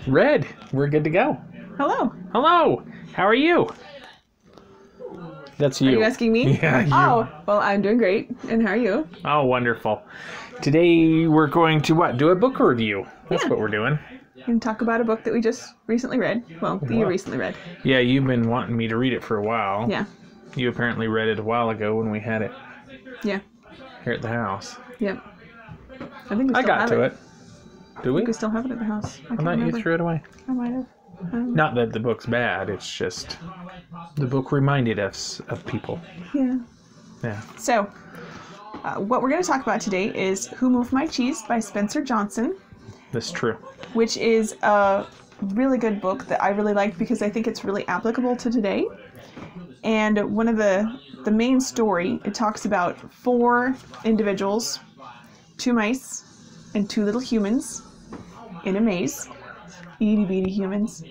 Red, we're good to go. Hello. Hello. How are you? That's you. Are you asking me? Yeah, you. Oh, well, I'm doing great. And how are you? Oh, wonderful. Today we're going to what? Do a book review. That's Yeah. what we're doing. And talk about a book that we just recently read. Well, that you recently read. Yeah, you've been wanting me to read it for a while. Yeah. You apparently read it a while ago when we had it Yeah. here at the house. Yep. I think we I still got have to it. Do I think we? we still have it at the house. I I can't thought you remember. threw it away. I might have. Not that the book's bad, it's just the book reminded us of people. Yeah. Yeah. So, what we're going to talk about today is Who Moved My Cheese by Spencer Johnson, That's true. which is a really good book that I really liked because I think it's really applicable to today. And one of the main story, it talks about 4 individuals, 2 mice and 2 little humans in a maze, itty bitty humans.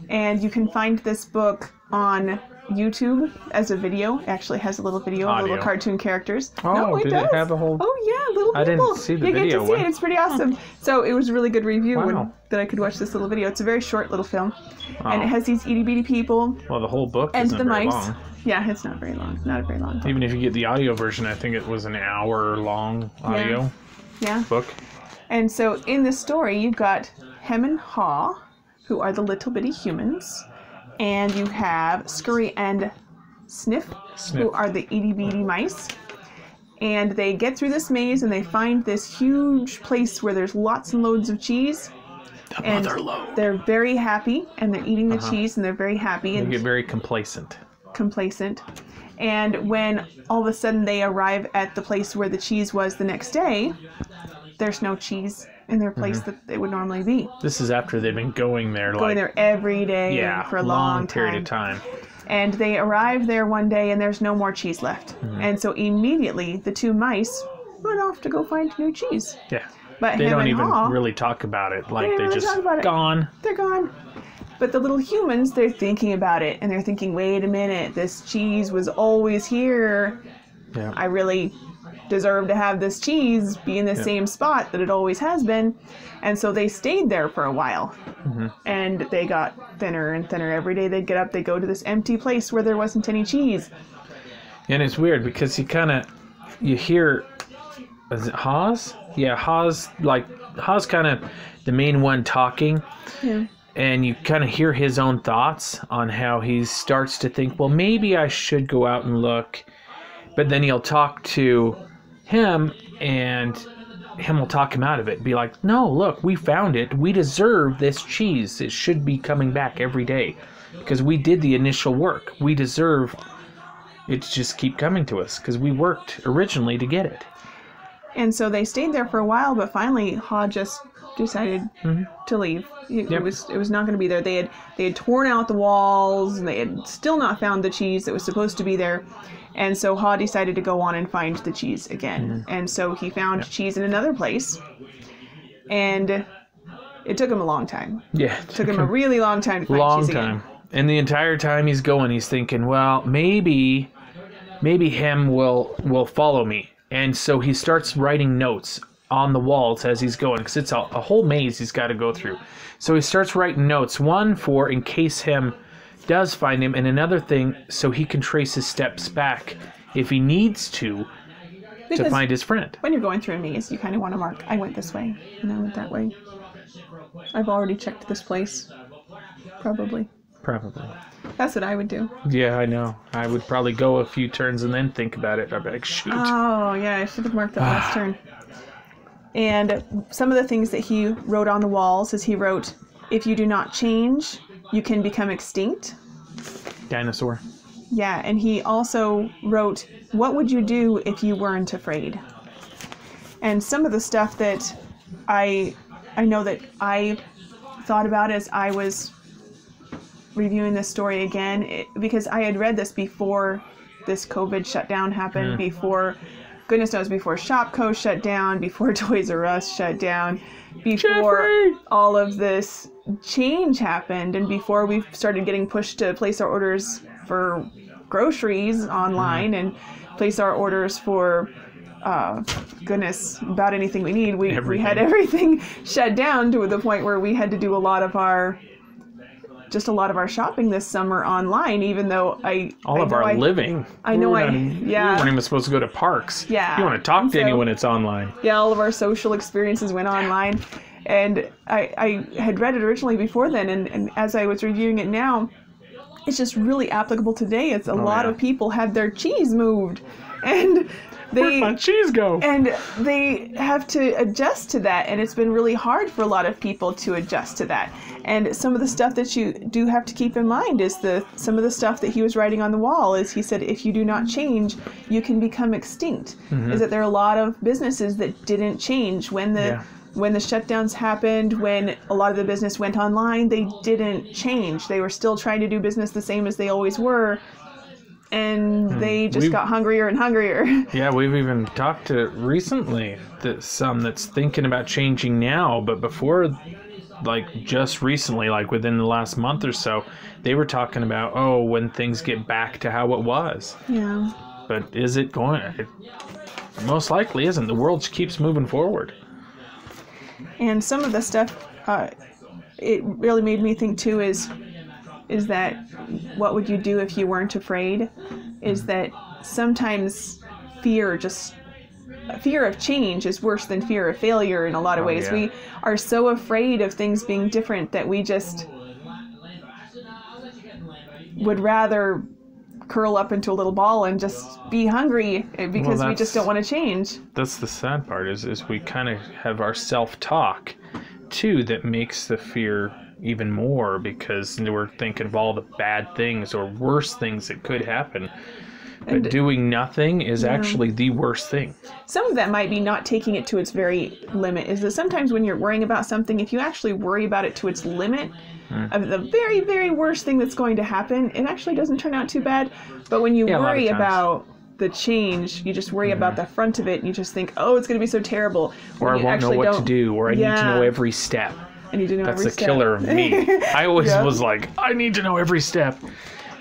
And you can find this book on YouTube as a video. It actually has a little video of Audio. little cartoon characters. Oh, no, it did does. it have a whole... Oh yeah, little people. I didn't see the you video get to see one. it. It's pretty awesome. So it was a really good review Wow. that I could watch this little video. It's a very short little film, and Oh. it has these itty bitty people Well, the whole book and isn't the very mice. long. Yeah, it's not very long. Not a very long book. Even if you get the audio version, I think it was an hour-long audio Yeah. book. And so in this story, you've got Hem and Haw, who are the little bitty humans, and you have Scurry and Sniff, who are the itty bitty mice. And they get through this maze and they find this huge place where there's lots and loads of cheese. The And mother lode. they're very happy, and they're eating the cheese, and they're very happy They and get very complacent. complacent. And when all of a sudden they arrive at the place where the cheese was the next day, there's no cheese in their place that it would normally be. This is after they've been going there Going there every day for a long period of time. And they arrive there one day and there's no more cheese left. And so immediately the 2 mice run off to go find new cheese. Yeah. But They Hem don't and even Haw, really talk about it. Like, don't they really just talk about it. gone. they're gone. But the little humans, they're thinking about it and they're thinking, wait a minute, this cheese was always here. Yeah. I really deserve to have this cheese be in the same spot that it always has been. And so they stayed there for a while. And they got thinner and thinner. Every day they'd get up, they'd go to this empty place where there wasn't any cheese. And it's weird because you hear, is it Hawes? Yeah, Hawes kind of the main one talking. Yeah. And you kind of hear his own thoughts on how he starts to think, well, maybe I should go out and look. But then he'll talk to him, and him will talk him out of it. Be like, no, look, we found it. We deserve this cheese. It should be coming back every day because we did the initial work. We deserve it to just keep coming to us because we worked originally to get it. And so they stayed there for a while, but finally Haw just decided to leave. It was not going to be there. They had torn out the walls, and they had still not found the cheese that was supposed to be there. And so Haw decided to go on and find the cheese again. And so he found cheese in another place, and it took him a long time. Yeah, It took him a really long time to find cheese again. And the entire time he's going, he's thinking, well, maybe him will follow me. And so he starts writing notes on the walls as he's going, because it's a whole maze he's got to go through. So he starts writing notes, one for in case him does find him, and another thing so he can trace his steps back if he needs to Because find his friend. when you're going through a maze, you kind of want to mark, I went this way, and I went that way. I've already checked this place. Probably. That's what I would do. Yeah, I know. I would probably go a few turns and then think about it. I'd be like, shoot. Oh, yeah, I should have marked that last turn. And some of the things that he wrote on the walls is he wrote, if you do not change, you can become extinct. Dinosaur. Yeah, and he also wrote, what would you do if you weren't afraid? And some of the stuff that I know that I thought about as I was reviewing this story again, because I had read this before this COVID shutdown happened, before, goodness knows, before Shopko shut down, before Toys R Us shut down, before all of this change happened, and before we started getting pushed to place our orders for groceries online and place our orders for goodness, about anything we need. We had Everything. everything shut down to the point where we had to do a lot of our shopping this summer online, even though All of our living. I know We I- weren't yeah. We weren't even supposed to go to parks. Yeah. You want to talk And to so- anyone, it's online. Yeah, all of our social experiences went online. And I had read it originally before then, and as I was reviewing it now, it's just really applicable today. It's a lot yeah. of people had their cheese moved, and Where'd my cheese go? and they have to adjust to that, and it's been really hard for a lot of people to adjust to that. And some of the stuff that you do have to keep in mind is some of the stuff that he was writing on the wall is he said, if you do not change, you can become extinct. Is that there are a lot of businesses that didn't change when the shutdowns happened, when a lot of the business went online, they didn't change. They were still trying to do business the same as they always were. And they just got hungrier and hungrier. Yeah, we've even talked to recently some that's thinking about changing now, but before, like just recently, like within the last month or so, they were talking about, when things get back to how it was. Yeah. But is it going? It most likely isn't. The world keeps moving forward. And some of the stuff, it really made me think too is that what would you do if you weren't afraid? Is that sometimes fear of change is worse than fear of failure in a lot of ways. Yeah. We are so afraid of things being different that we just would rather curl up into a little ball and just be hungry because we just don't want to change. That's the sad part is we kind of have our self-talk too that makes the fear even more, because we're thinking of all the bad things or worse things that could happen. But doing nothing is actually the worst thing. Some of that might be not taking it to its very limit. Is that sometimes when you're worrying about something, if you actually worry about it to its limit, of the very, very worst thing that's going to happen, it actually doesn't turn out too bad. But when you worry about the change, you just worry about the front of it, and you just think, oh, it's going to be so terrible. Or I won't know what to do, or I need to know every step. I need to know That's every the step. killer of me. I always was like, I need to know every step.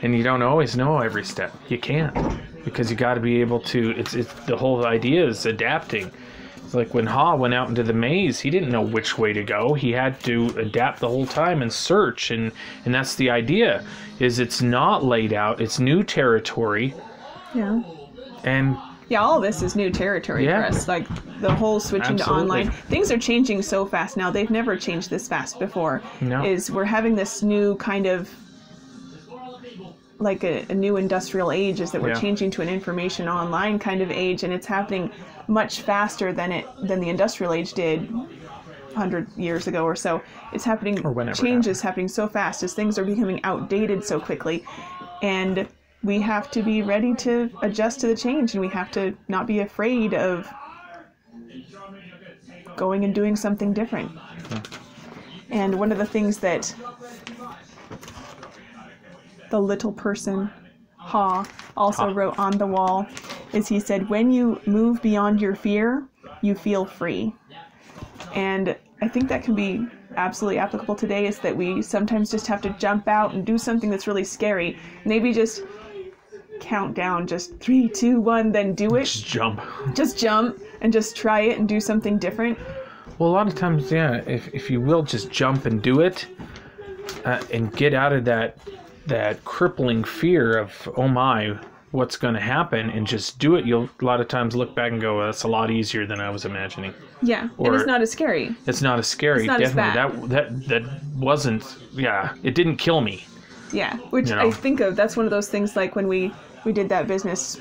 And you don't always know every step. You can't. Because you got to be able to, it's the whole idea is adapting. It's like when Ha went out into the maze, he didn't know which way to go. He had to adapt the whole time and search. And that's the idea, is it's not laid out. It's new territory. Yeah. And yeah, all this is new territory for us. Like the whole switching to online. Things are changing so fast now. They've never changed this fast before. No. We're having this new kind of like a new industrial age, is that we're changing to an information online kind of age, and it's happening much faster than the industrial age did 100 years ago or so. It's happening, or whenever change is happening so fast as things are becoming outdated so quickly, and we have to be ready to adjust to the change, and we have to not be afraid of going and doing something different. And one of the things that the little person, Ha, also wrote on the wall is he said, when you move beyond your fear, you feel free. And I think that can be absolutely applicable today, is that we sometimes just have to jump out and do something that's really scary. Maybe just count down, just 3, 2, 1, then do it. just jump. Just jump and just try it and do something different. Well, a lot of times, if you will just jump and do it, and get out of that crippling fear of, oh my, what's going to happen, and just do it, you'll a lot of times look back and go, well, that's a lot easier than I was imagining. Yeah, Or- and it's not as scary. It's not as scary. It's not as Definitely. That wasn't, it didn't kill me. Yeah, which You I know. think of, that's one of those things like when we did that business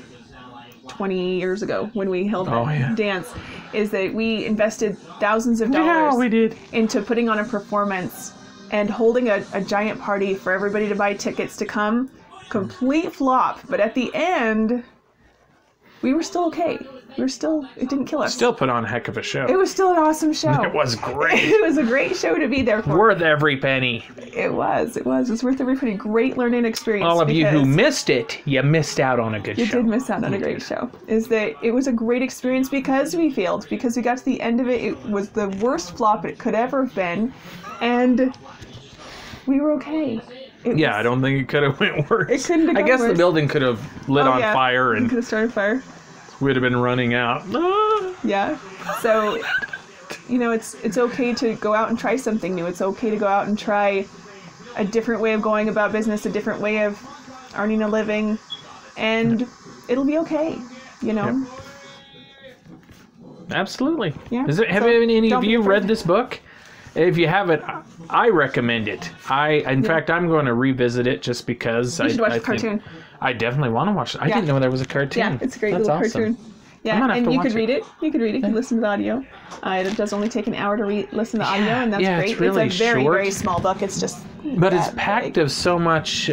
20 years ago, when we held that dance, is that we invested thousands of dollars Yeah, we did. into putting on a performance and holding a giant party for everybody to buy tickets to come. Complete flop, but at the end, we were still okay. It didn't kill us. Still put on a heck of a show. It was still an awesome show. It was great. It was a great show to be there for. Worth every penny. It was. It was worth every penny. Great learning experience. All of you who because missed it, you missed out on a good you show. did miss out on a great show. Is that it was a great experience because we failed. Because we got to the end of it. It was the worst flop it could ever have been. And we were okay. I don't think it could have went worse. It couldn't have I gone guess the worse. building could have lit on fire, we and could have started fire. would have been running out. Ah. Yeah. So, it's okay to go out and try something new. It's okay to go out and try a different way of going about business, a different way of earning a living, and it'll be okay, Yep. Absolutely. Yeah. Have So any don't of be you afraid. read this book? If you haven't, I recommend it. In fact, I'm going to revisit it just because You should watch the think- cartoon. I definitely want to watch it. I Yeah. didn't know there was a cartoon. Yeah, it's a great That's little awesome. cartoon. I'm Yeah, gonna have and to you watch could it. read it. You could read it. You can listen to the audio. It does only take an hour to listen to the audio, and that's yeah, great. it's really a very, short. very small book. It's just. But it's that packed big. of so much,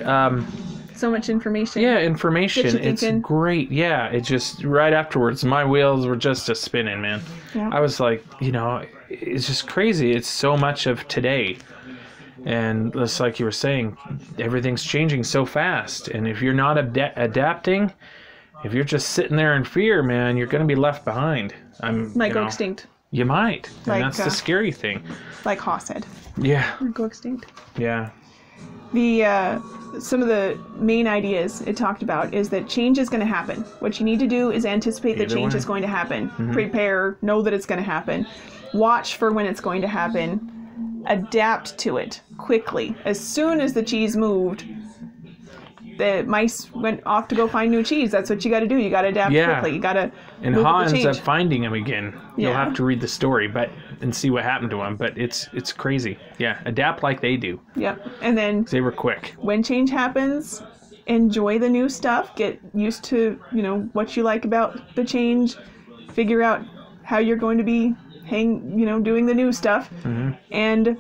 So much information. information. Get you It's thinking. great. Yeah, it just right afterwards, my wheels were just a spinning, man. Yeah. I was like, it's just crazy. It's so much of today. And just like you were saying, everything's changing so fast. And if you're not adapting, if you're just sitting there in fear, man, you're going to be left behind. Might go extinct, You might. And Like, that's the scary thing. like Haw said. Yeah. Go extinct. Yeah. Some of the main ideas it talked about is that change is going to happen. What you need to do is anticipate that Either change way. is going to happen. Prepare, know that it's going to happen. Watch for when it's going to happen. Adapt to it quickly. As soon as the cheese moved, the mice went off to go find new cheese. That's what you got to do. You got to adapt Yeah. quickly. You got to And move Ha with the ends up change. finding him again. You'll Yeah. have to read the story and see what happened to him. But it's crazy. Yeah. Adapt like they do. Yep. And then They were quick. when change happens, enjoy the new stuff. Get used to, what you like about the change. Figure out how you're going to be doing the new stuff. And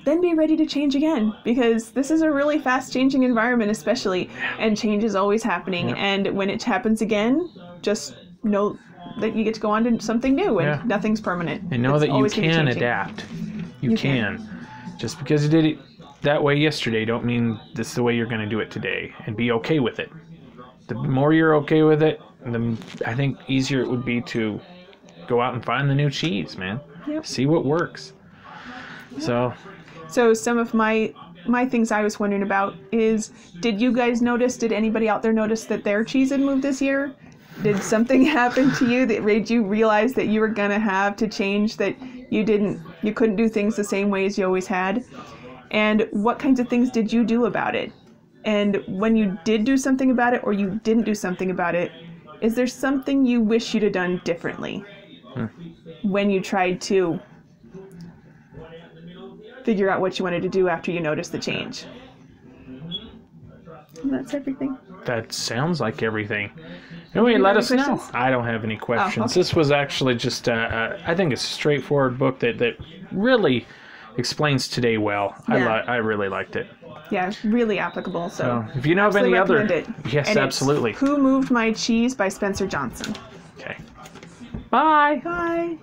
then be ready to change again, because this is a really fast changing environment, especially, and change is always happening. And when it happens again, just know that you get to go on to something new, and Yeah. nothing's permanent. And know It's that you always gonna be can changing. adapt. You can. can. Just because you did it that way yesterday don't mean this is the way you're going to do it today. And be okay with it. The more you're okay with it, the I think easier it would be to go out and find the new cheese, man. Yep. See what works. So, So some of my things I was wondering about is, did you guys notice, did anybody out there notice that their cheese had moved this year? Did something happen to you that made you realize that you were going to have to change, that you couldn't do things the same way as you always had? And what kinds of things did you do about it? And when you did do something about it, or you didn't do something about it, is there something you wish you'd have done differently when you tried to figure out what you wanted to do after you noticed the change? And that's everything. that sounds like everything. Anyway, You let have us any know. questions? I don't have any questions. okay. This was actually just, I think, it's a straightforward book that really explains today well. Yeah. I really liked it. Yeah, really applicable. So If you know of any absolutely other, recommend it. yes, And it's absolutely. Who Moved My Cheese by Spencer Johnson. Okay. Bye. Bye.